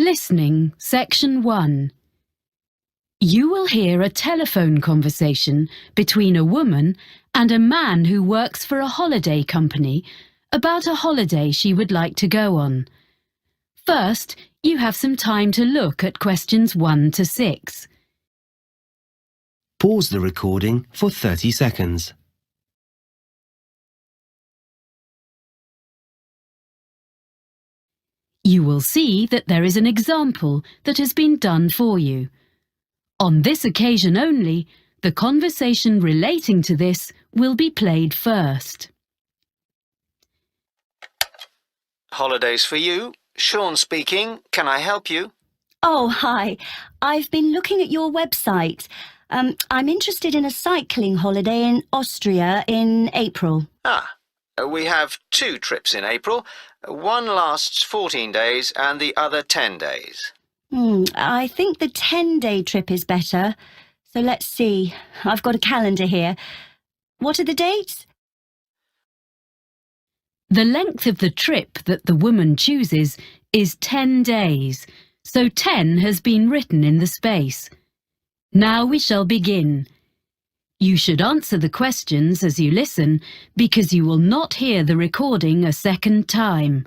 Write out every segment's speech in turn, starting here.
Listening, Section 1. You will hear a telephone conversation between a woman and a man who works for a holiday company about a holiday she would like to go on. First, you have some time to look at questions 1 to 6. Pause the recording for 30 seconds. You will see that there is an example that has been done for you. On this occasion only, the conversation relating to this will be played first. Holidays for you. Sean speaking. Can I help you? Oh, hi. I've been looking at your website. I'm interested in a cycling holiday in Austria in April. We have 2 trips in April. One lasts 14 days and the other 10 days. I think the 10-day trip is better. So let's see. I've got a calendar here. What are the dates? The length of the trip that the woman chooses is 10 days, so 10 has been written in the space. Now we shall begin. You should answer the questions as you listen because you will not hear the recording a second time.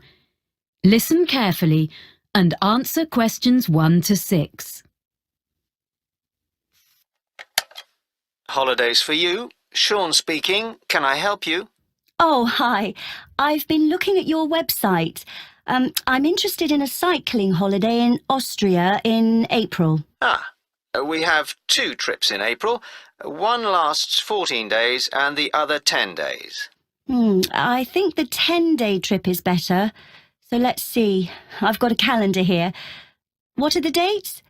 Listen carefully and answer questions 1 to 6. Holidays for you. Sean speaking. Can I help you? Oh, hi. I've been looking at your website. I'm interested in a cycling holiday in Austria in April. We have 2 trips in April. One lasts 14 days and the other 10 days. I think the 10-day trip is better. So let's see. I've got a calendar here. What are the dates?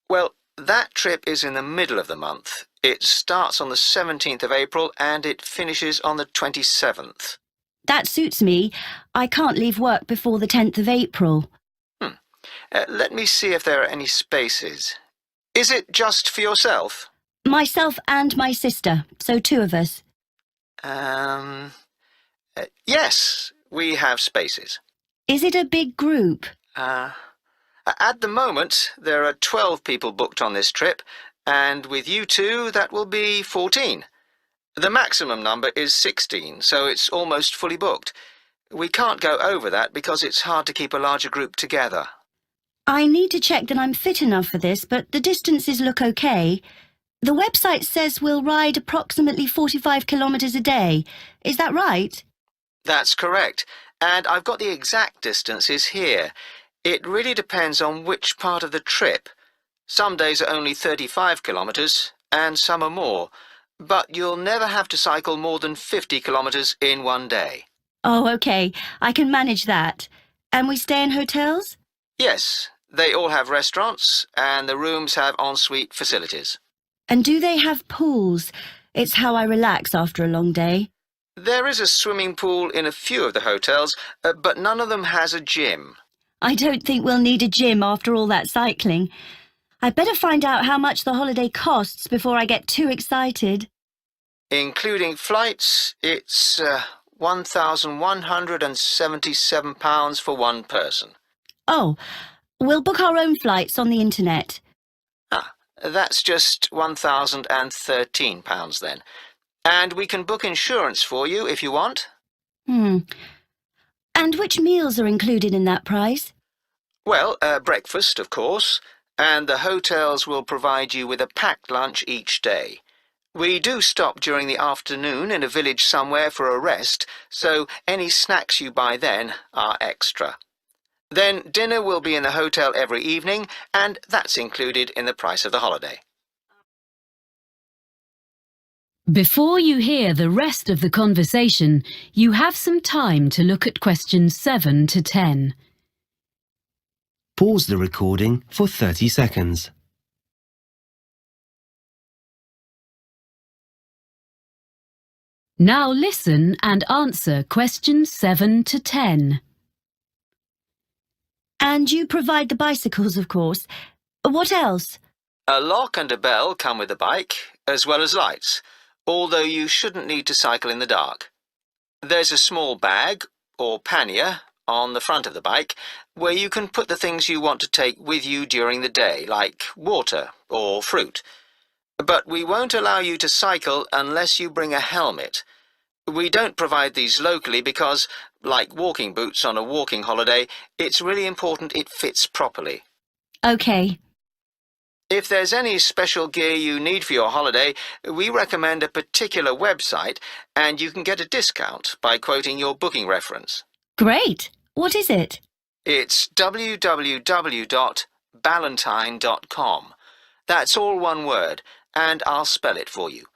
Well, that trip is in the middle of the month. It starts on the 17th of April and it finishes on the 27th. That suits me. I can't leave work before the 10th of April. Let me see if there are any spaces. Is it just for yourself? Myself and my sister, so 2 of us. Yes, we have spaces. Is it a big group? At the moment, there are 12 people booked on this trip, and with you 2, that will be 14. The maximum number is 16, so it's almost fully booked. We can't go over that because it's hard to keep a larger group together. I need to check that I'm fit enough for this, but the distances look okay. The website says we'll ride approximately 45 kilometres a day. Is that right? That's correct, and I've got the exact distances here. It really depends on which part of the trip. Some days are only 35 kilometres, and some are more. But you'll never have to cycle more than 50 kilometres in one day. Oh, okay. I can manage that. And we stay in hotels? Yes, they all have restaurants, and the rooms have ensuite facilities. And do they have pools? It's how I relax after a long day. There is a swimming pool in a few of the hotels, but none of them has a gym. I don't think we'll need a gym after all that cycling. I'd better find out how much the holiday costs before I get too excited. Including flights, it's £1,177 for one person. Oh, we'll book our own flights on the internet. That's just £1,013 then. And we can book insurance for you if you want. And which meals are included in that price? Well, breakfast, of course, and the hotels will provide you with a packed lunch each day. We do stop during the afternoon in a village somewhere for a rest, so any snacks you buy then are extra. Then dinner will be in the hotel every evening, and that's included in the price of the holiday. Before you hear the rest of the conversation, you have some time to look at questions 7 to 10. Pause the recording for 30 seconds. Now listen and answer questions 7 to 10. And you provide the bicycles, of course. What else? A lock and a bell come with the bike, as well as lights, although you shouldn't need to cycle in the dark. There's a small bag, or pannier, on the front of the bike, where you can put the things you want to take with you during the day, like water or fruit. But we won't allow you to cycle unless you bring a helmet. We don't provide these locally because, like walking boots on a walking holiday, it's really important it fits properly. OK. If there's any special gear you need for your holiday, we recommend a particular website, and you can get a discount by quoting your booking reference. Great. What is it? It's www.ballantine.com. That's all one word, and I'll spell it for you.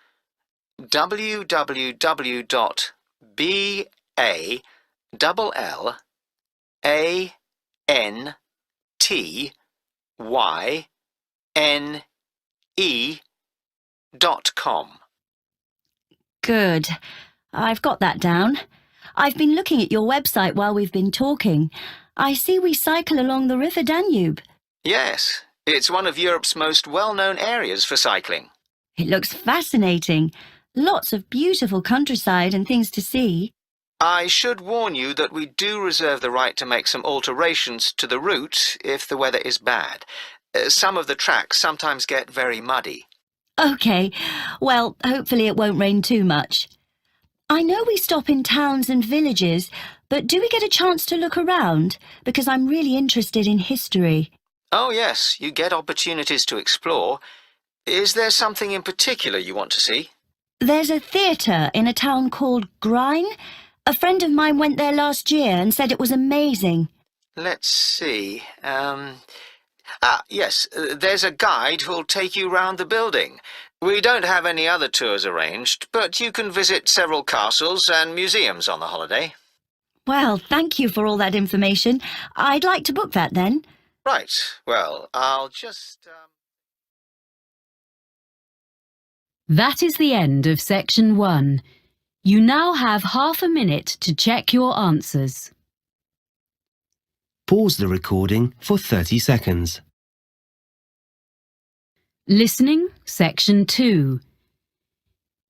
www.ballantine.com. Good. I've got that down. I've been looking at your website while we've been talking. I see we cycle along the River Danube. Yes, it's one of Europe's most well-known areas for cycling. It looks fascinating. Lots of beautiful countryside and things to see. I should warn you that we do reserve the right to make some alterations to the route if the weather is bad. Some of the tracks sometimes get very muddy. OK. Well, hopefully it won't rain too much. I know we stop in towns and villages, but do we get a chance to look around? Because I'm really interested in history. Oh, yes, you get opportunities to explore. Is there something in particular you want to see? There's a theatre in a town called Grine. A friend of mine went there last year and said it was amazing. Let's see. Yes, there's a guide who'll take you round the building. We don't have any other tours arranged, but you can visit several castles and museums on the holiday. Well, thank you for all that information. I'd like to book that then. Right, well, I'll just... That is the end of section 1. You now have half a minute to check your answers. Pause the recording for 30 seconds. Listening, section 2.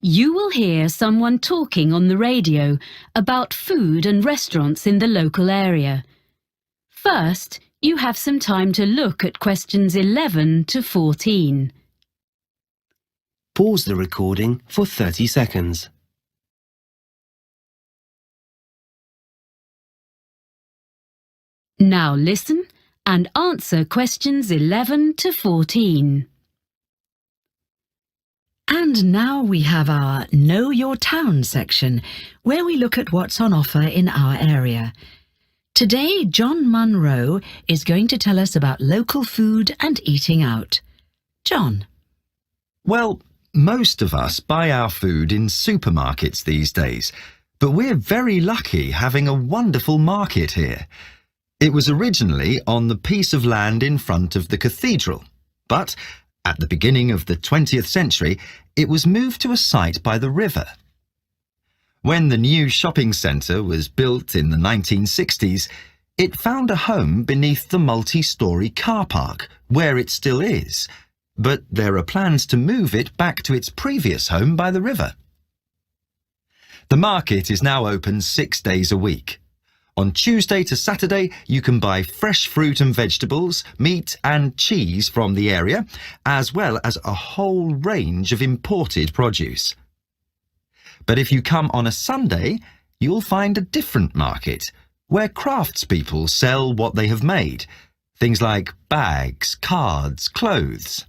You will hear someone talking on the radio about food and restaurants in the local area. First, you have some time to look at questions 11 to 14. Pause the recording for 30 seconds. Now listen and answer questions 11 to 14. And now we have our Know Your Town section, where we look at what's on offer in our area. Today, John Munro is going to tell us about local food and eating out. John. Well, most of us buy our food in supermarkets these days, but we're very lucky having a wonderful market here. It was originally on the piece of land in front of the cathedral, but at the beginning of the 20th century, it was moved to a site by the river. When the new shopping centre was built in the 1960s, it found a home beneath the multi-storey car park, where it still is, but there are plans to move it back to its previous home by the river. The market is now open 6 days a week. On Tuesday to Saturday, you can buy fresh fruit and vegetables, meat and cheese from the area, as well as a whole range of imported produce. But if you come on a Sunday, you'll find a different market, where craftspeople sell what they have made, things like bags, cards, clothes.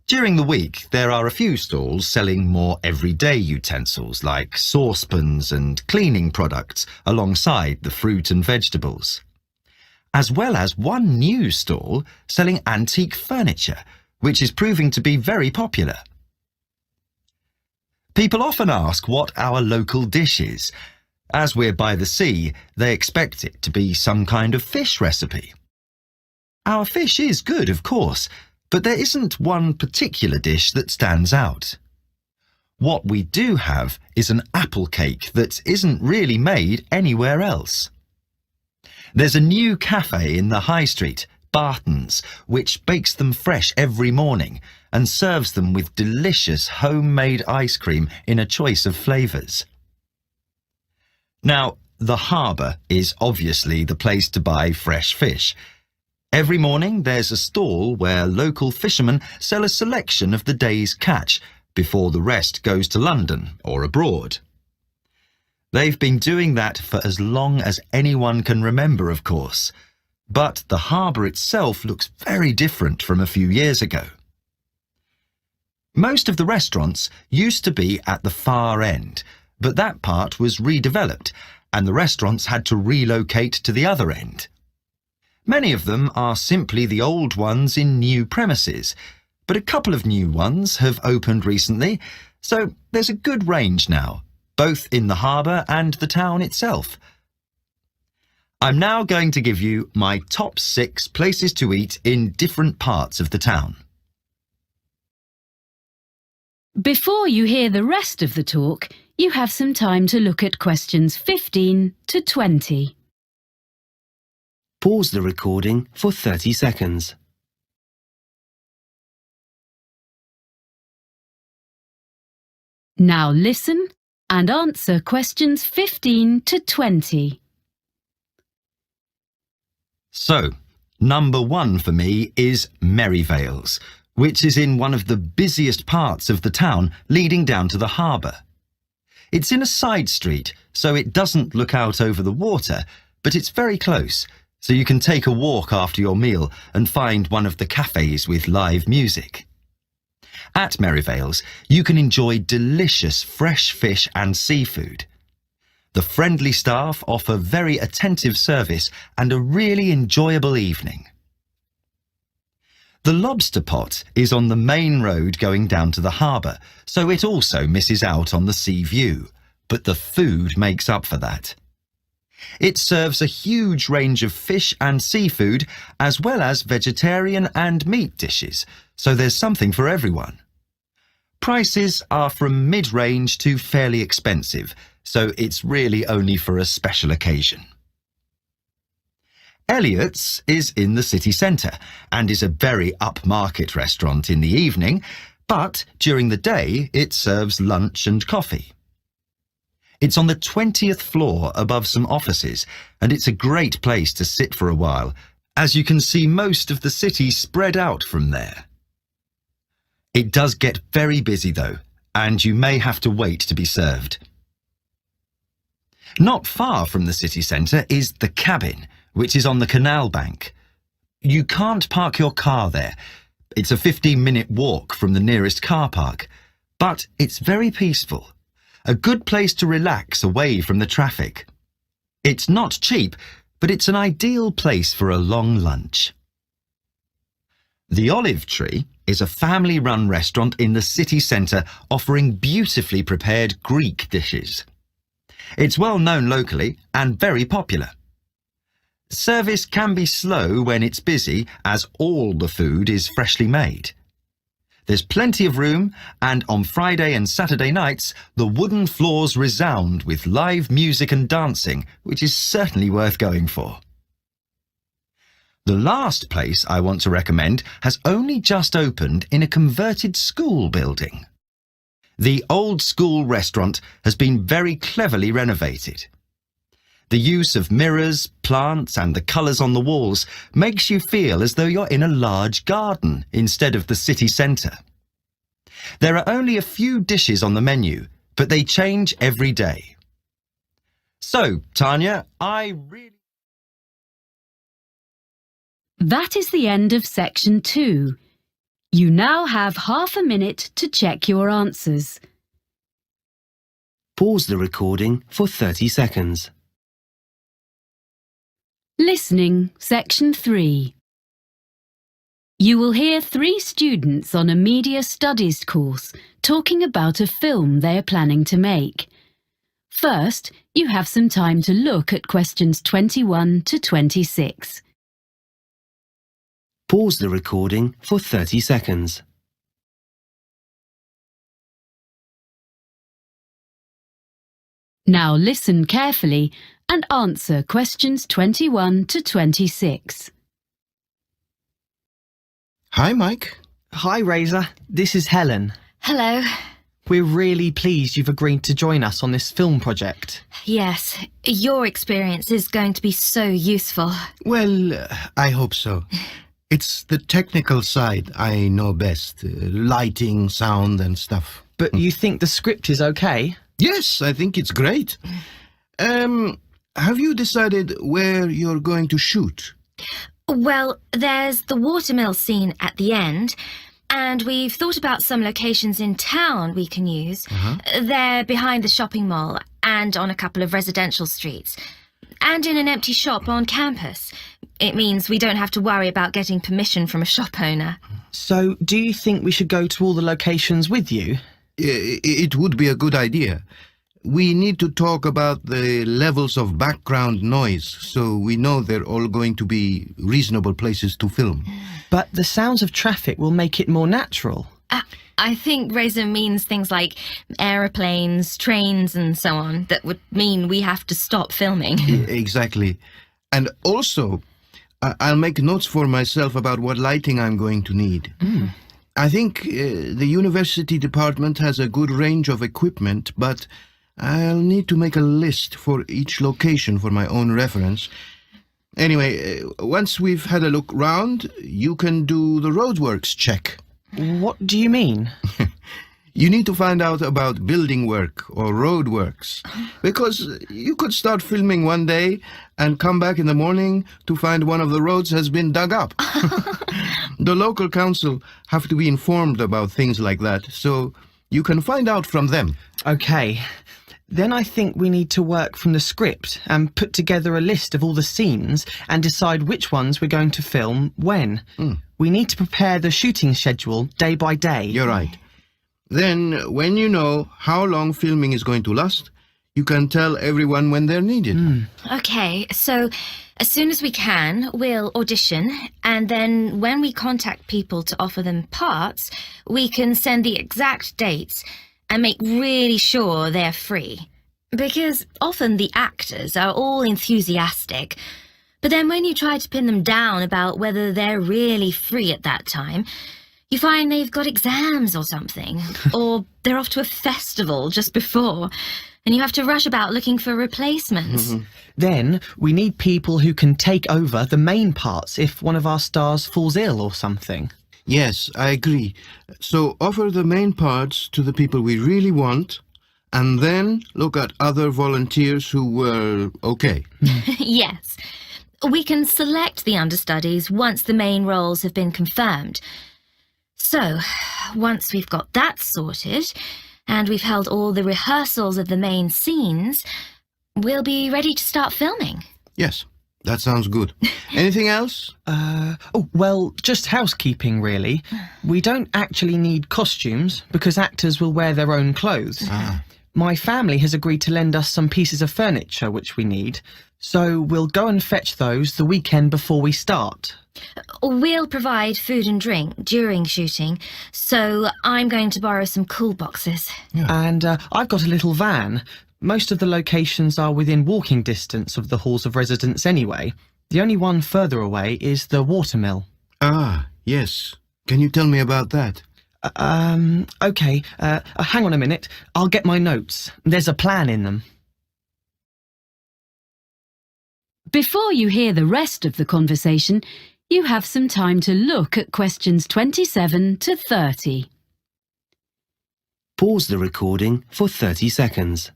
During the week, there are a few stalls selling more everyday utensils like saucepans and cleaning products alongside the fruit and vegetables, as well as one new stall selling antique furniture, which is proving to be very popular. People often ask what our local dish is. As we're by the sea, they expect it to be some kind of fish recipe. Our fish is good, of course, but there isn't one particular dish that stands out. What we do have is an apple cake that isn't really made anywhere else. There's a new cafe in the high street, Barton's, which bakes them fresh every morning and serves them with delicious homemade ice cream in a choice of flavours. Now, the harbour is obviously the place to buy fresh fish. Every morning there's a stall where local fishermen sell a selection of the day's catch before the rest goes to London or abroad. They've been doing that for as long as anyone can remember, of course, but the harbour itself looks very different from a few years ago. Most of the restaurants used to be at the far end, but that part was redeveloped and the restaurants had to relocate to the other end. Many of them are simply the old ones in new premises, but a couple of new ones have opened recently, so there's a good range now, both in the harbour and the town itself. I'm now going to give you my top 6 places to eat in different parts of the town. Before you hear the rest of the talk, you have some time to look at questions 15 to 20. Pause the recording for 30 seconds. Now listen and answer questions 15 to 20. So, number 1 for me is Merivale's, which is in one of the busiest parts of the town leading down to the harbour. It's in a side street, so it doesn't look out over the water, but it's very close, so you can take a walk after your meal and find one of the cafes with live music. At Merivale's, you can enjoy delicious fresh fish and seafood. The friendly staff offer very attentive service and a really enjoyable evening. The Lobster Pot is on the main road going down to the harbour, so it also misses out on the sea view, but the food makes up for that. It serves a huge range of fish and seafood, as well as vegetarian and meat dishes, so there's something for everyone. Prices are from mid-range to fairly expensive, so it's really only for a special occasion. Elliot's is in the city centre and is a very upmarket restaurant in the evening, but during the day it serves lunch and coffee. It's on the 20th floor above some offices, and it's a great place to sit for a while, as you can see most of the city spread out from there. It does get very busy though, and you may have to wait to be served. Not far from the city centre is the Cabin, which is on the canal bank. You can't park your car there. It's a 15-minute walk from the nearest car park, but it's very peaceful. A good place to relax away from the traffic. It's not cheap, but it's an ideal place for a long lunch. The Olive Tree is a family-run restaurant in the city centre offering beautifully prepared Greek dishes. It's well known locally and very popular. Service can be slow when it's busy, as all the food is freshly made. There's plenty of room, and on Friday and Saturday nights, the wooden floors resound with live music and dancing, which is certainly worth going for. The last place I want to recommend has only just opened in a converted school building. The old school restaurant has been very cleverly renovated. The use of mirrors, plants and the colours on the walls makes you feel as though you're in a large garden instead of the city centre. There are only a few dishes on the menu, but they change every day. So, Tanya, That is the end of section 2. You now have half a minute to check your answers. Pause the recording for 30 seconds. Listening, section 3. You will hear 3 students on a media studies course talking about a film they are planning to make. First, you have some time to look at questions 21 to 26. Pause the recording for 30 seconds. Now listen carefully and answer questions 21 to 26. Hi, Mike. Hi, Razor. This is Helen. Hello. We're really pleased you've agreed to join us on this film project. Yes, your experience is going to be so useful. Well, I hope so. It's the technical side I know best. Lighting, sound and stuff. But you think the script is okay? Yes, I think it's great. Have you decided where you're going to shoot? Well, there's the watermill scene at the end, and we've thought about some locations in town we can use. They're behind the shopping mall and on a couple of residential streets, and in an empty shop on campus. It means we don't have to worry about getting permission from a shop owner. So, do you think we should go to all the locations with you? It would be a good idea. We need to talk about the levels of background noise, so we know they're all going to be reasonable places to film. But the sounds of traffic will make it more natural. I think Reza means things like aeroplanes, trains and so on, that would mean we have to stop filming. Exactly. And also, I'll make notes for myself about what lighting I'm going to need. I think the university department has a good range of equipment, but I'll need to make a list for each location for my own reference. Anyway, once we've had a look round, you can do the roadworks check. What do you mean? You need to find out about building work or road works, because you could start filming one day and come back in the morning to find one of the roads has been dug up. The local council have to be informed about things like that, so you can find out from them. Okay. Then I think we need to work from the script and put together a list of all the scenes and decide which ones we're going to film when. We need to prepare the shooting schedule day by day. You're right. Then, when you know how long filming is going to last, you can tell everyone when they're needed. Okay, so as soon as we can, we'll audition, and then when we contact people to offer them parts, we can send the exact dates and make really sure they're free. Because often the actors are all enthusiastic, but then when you try to pin them down about whether they're really free at that time, you find they've got exams or something, or they're off to a festival just before, and you have to rush about looking for replacements. Then we need people who can take over the main parts if one of our stars falls ill or something. Yes, I agree. So offer the main parts to the people we really want, and then look at other volunteers who were okay. Yes. We can select the understudies once the main roles have been confirmed. So, once we've got that sorted, and we've held all the rehearsals of the main scenes, we'll be ready to start filming. Yes, that sounds good. Anything else? Well, just housekeeping, really. We don't actually need costumes, because actors will wear their own clothes. My family has agreed to lend us some pieces of furniture which we need, so we'll go and fetch those the weekend before we start. We'll provide food and drink during shooting, so I'm going to borrow some cool boxes. And I've got a little van. Most of the locations are within walking distance of the halls of residence anyway. The only one further away is the watermill. Ah, yes. Can you tell me about that? Okay. Hang on a minute. I'll get my notes. There's a plan in them. Before you hear the rest of the conversation, you have some time to look at questions 27 to 30. Pause the recording for 30 seconds.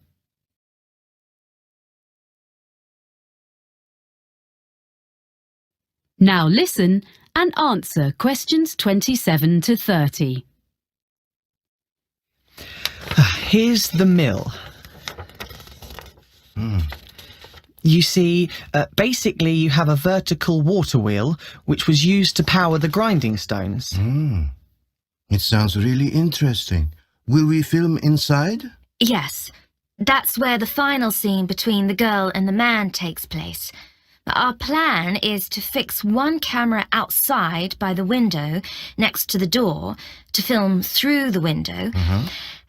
Now listen and answer questions 27 to 30. Here's the mill. You see, basically you have a vertical water wheel which was used to power the grinding stones. It sounds really interesting. Will we film inside? Yes, that's where the final scene between the girl and the man takes place. Our plan is to fix one camera outside by the window next to the door to film through the window,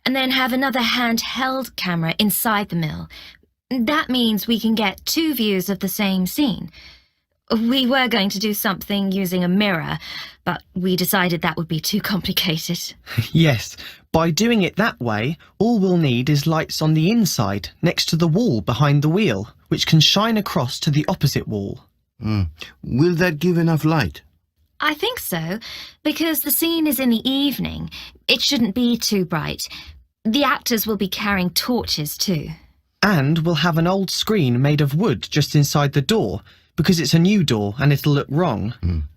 and then have another handheld camera inside the mill. That means we can get two views of the same scene. We were going to do something using a mirror, but we decided that would be too complicated. Yes, by doing it that way, all we'll need is lights on the inside, next to the wall behind the wheel, which can shine across to the opposite wall. Will that give enough light? I think so, because the scene is in the evening. It shouldn't be too bright. The actors will be carrying torches too. And we'll have an old screen made of wood just inside the door, because it's a new door and it'll look wrong.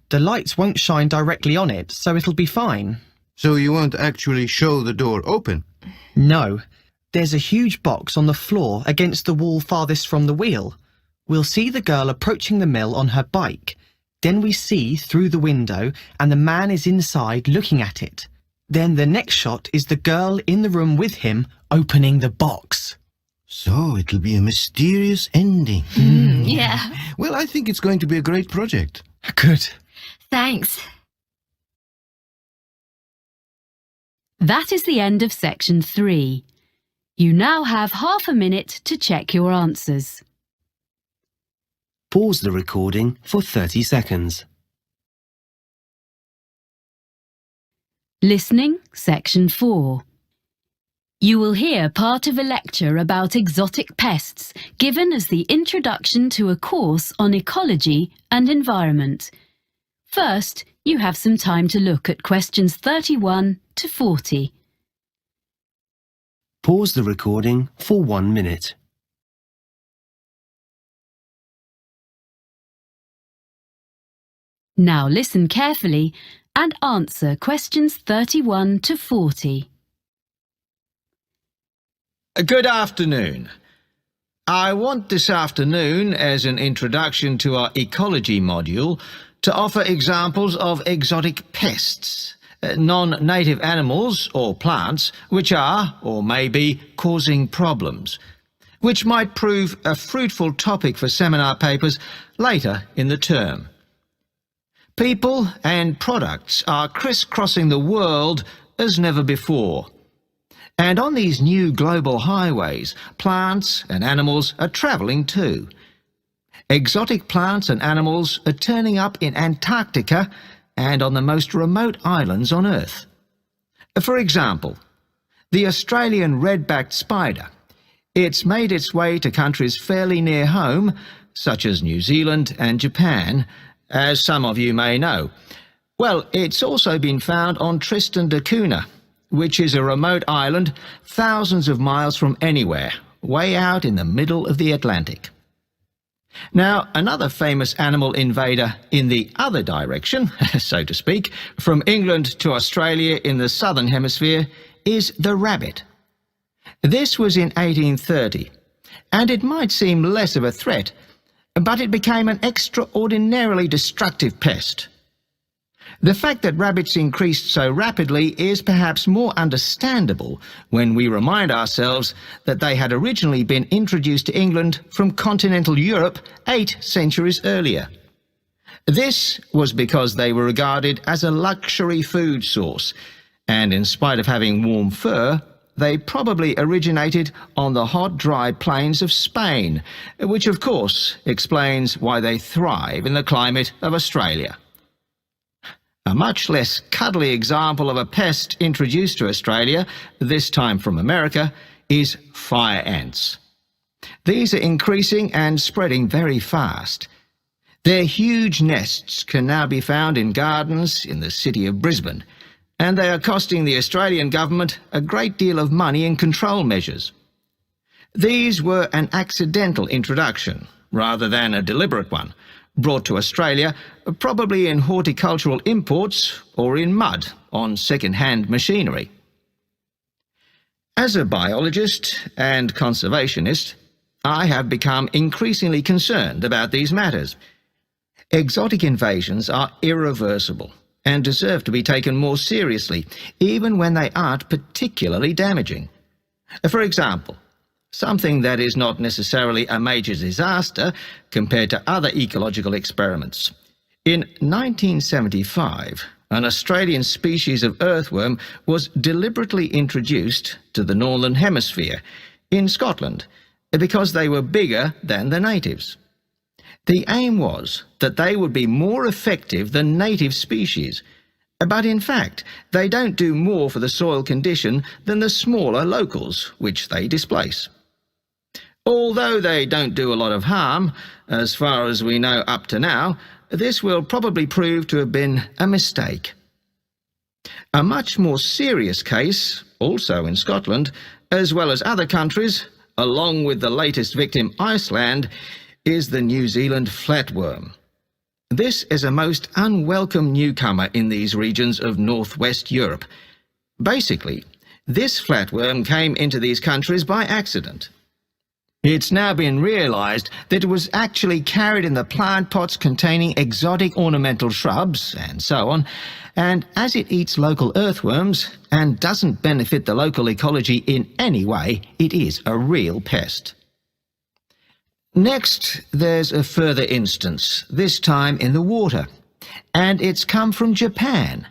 The lights won't shine directly on it, so it'll be fine. So you won't actually show the door open? No. There's a huge box on the floor against the wall farthest from the wheel. We'll see the girl approaching the mill on her bike. Then we see through the window and the man is inside looking at it. Then the next shot is the girl in the room with him opening the box. So it'll be a mysterious ending. Yeah. Well, I think it's going to be a great project. Good. Thanks. That is the end of section 3. You now have half a minute to check your answers. Pause the recording for 30 seconds. Listening, section 4. You will hear part of a lecture about exotic pests given as the introduction to a course on ecology and environment. First, you have some time to look at questions 31 to 40. Pause the recording for 1 minute. Now listen carefully and answer questions 31 to 40. Good afternoon. I want this afternoon, as an introduction to our ecology module, to offer examples of exotic pests, non-native animals or plants which are, or may be, causing problems, which might prove a fruitful topic for seminar papers later in the term. People and products are crisscrossing the world as never before. And on these new global highways, plants and animals are travelling too. Exotic plants and animals are turning up in Antarctica and on the most remote islands on Earth. For example, the Australian red-backed spider. It's made its way to countries fairly near home, such as New Zealand and Japan, as some of you may know. Well, it's also been found on Tristan da Cunha, which is a remote island thousands of miles from anywhere, way out in the middle of the Atlantic. Now, another famous animal invader in the other direction, so to speak, from England to Australia in the southern hemisphere, is the rabbit. This was in 1830, and it might seem less of a threat, but it became an extraordinarily destructive pest. The fact that rabbits increased so rapidly is perhaps more understandable when we remind ourselves that they had originally been introduced to England from continental Europe 8 centuries earlier. This was because they were regarded as a luxury food source, and in spite of having warm fur, they probably originated on the hot, dry plains of Spain, which of course explains why they thrive in the climate of Australia. A much less cuddly example of a pest introduced to Australia, this time from America, is fire ants. These are increasing and spreading very fast. Their huge nests can now be found in gardens in the city of Brisbane, and they are costing the Australian government a great deal of money in control measures. These were an accidental introduction, rather than a deliberate one, brought to Australia probably in horticultural imports or in mud on second-hand machinery. As a biologist and conservationist, I have become increasingly concerned about these matters. Exotic invasions are irreversible and deserve to be taken more seriously, even when they aren't particularly damaging. For example, something that is not necessarily a major disaster compared to other ecological experiments. In 1975, an Australian species of earthworm was deliberately introduced to the Northern Hemisphere in Scotland because they were bigger than the natives. The aim was that they would be more effective than native species, but in fact they don't do more for the soil condition than the smaller locals, which they displace. Although they don't do a lot of harm, as far as we know up to now, this will probably prove to have been a mistake. A much more serious case, also in Scotland, as well as other countries, along with the latest victim Iceland, is the New Zealand flatworm. This is a most unwelcome newcomer in these regions of northwest Europe. Basically, this flatworm came into these countries by accident. It's now been realised that it was actually carried in the plant pots containing exotic ornamental shrubs and so on, and as it eats local earthworms and doesn't benefit the local ecology in any way, it is a real pest. Next, there's a further instance, this time in the water, and it's come from Japan.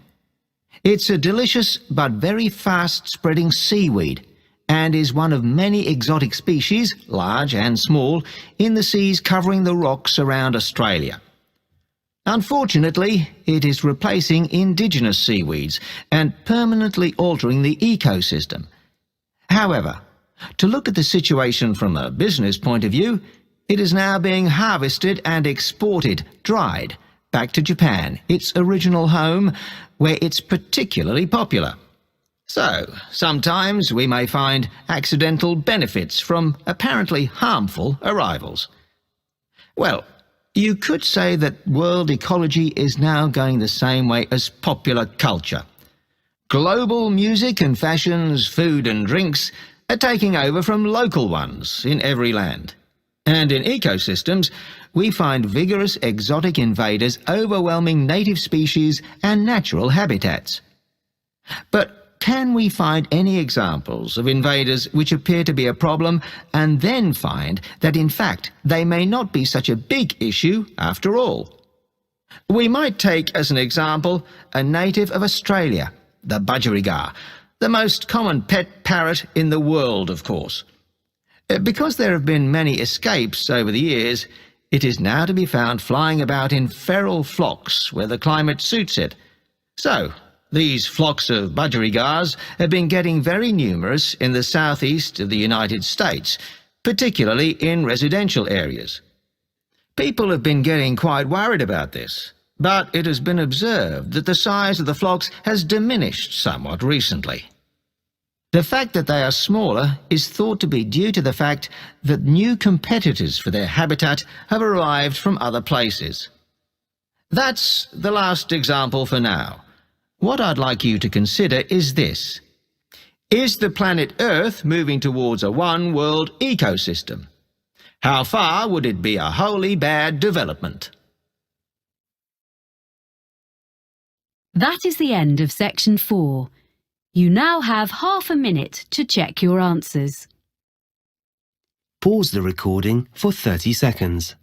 It's a delicious but very fast-spreading seaweed, and is one of many exotic species, large and small, in the seas covering the rocks around Australia. Unfortunately, it is replacing indigenous seaweeds and permanently altering the ecosystem. However, to look at the situation from a business point of view, it is now being harvested and exported, dried, back to Japan, its original home, where it's particularly popular. So, sometimes we may find accidental benefits from apparently harmful arrivals. Well, you could say that world ecology is now going the same way as popular culture. Global music and fashions, food and drinks are taking over from local ones in every land. And in ecosystems, we find vigorous exotic invaders overwhelming native species and natural habitats. But can we find any examples of invaders which appear to be a problem and then find that in fact they may not be such a big issue after all? We might take as an example a native of Australia, the budgerigar, the most common pet parrot in the world, of course. Because there have been many escapes over the years, it is now to be found flying about in feral flocks where the climate suits it. So, these flocks of budgerigars have been getting very numerous in the southeast of the United States, particularly in residential areas. People have been getting quite worried about this, but it has been observed that the size of the flocks has diminished somewhat recently. The fact that they are smaller is thought to be due to the fact that new competitors for their habitat have arrived from other places. That's the last example for now. What I'd like you to consider is this. Is the planet Earth moving towards a one-world ecosystem? How far would it be a wholly bad development? That is the end of section 4. You now have half a minute to check your answers. Pause the recording for 30 seconds.